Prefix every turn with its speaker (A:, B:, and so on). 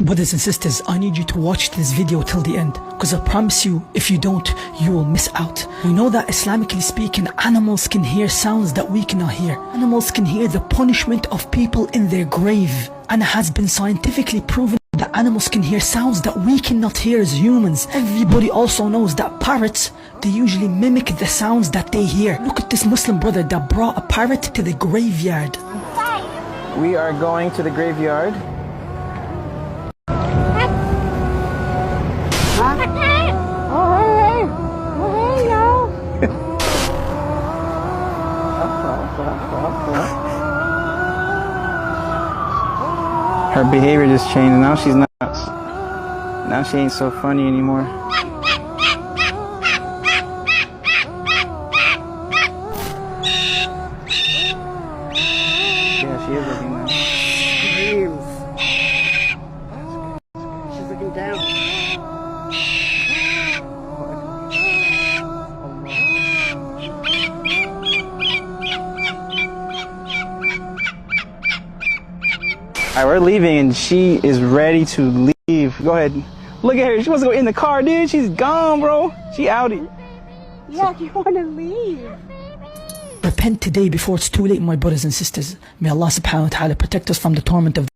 A: Brothers and sisters, I need you to watch this video till the end, because I promise you, if you don't, you will miss out. We know that Islamically speaking, animals can hear sounds that we cannot hear. Animals can hear the punishment of people in their grave. And it has been scientifically proven that animals can hear sounds that we cannot hear as humans. Everybody also knows that parrots, they usually mimic the sounds that they hear. Look at this Muslim brother that brought a parrot to the graveyard.
B: We are going to the graveyard. Her behavior just changed, and now she's not. Now she ain't so funny anymore. Yeah, she is looking nice.
C: She's looking down.
B: Alright, we're leaving and she is ready to leave. Go ahead. Look at her. She wants to go in the car, dude. She's gone, bro. She outie.
C: Yeah, you want to leave.
A: Repent today before it's too late, my brothers and sisters. May Allah subhanahu wa ta'ala protect us from the torment of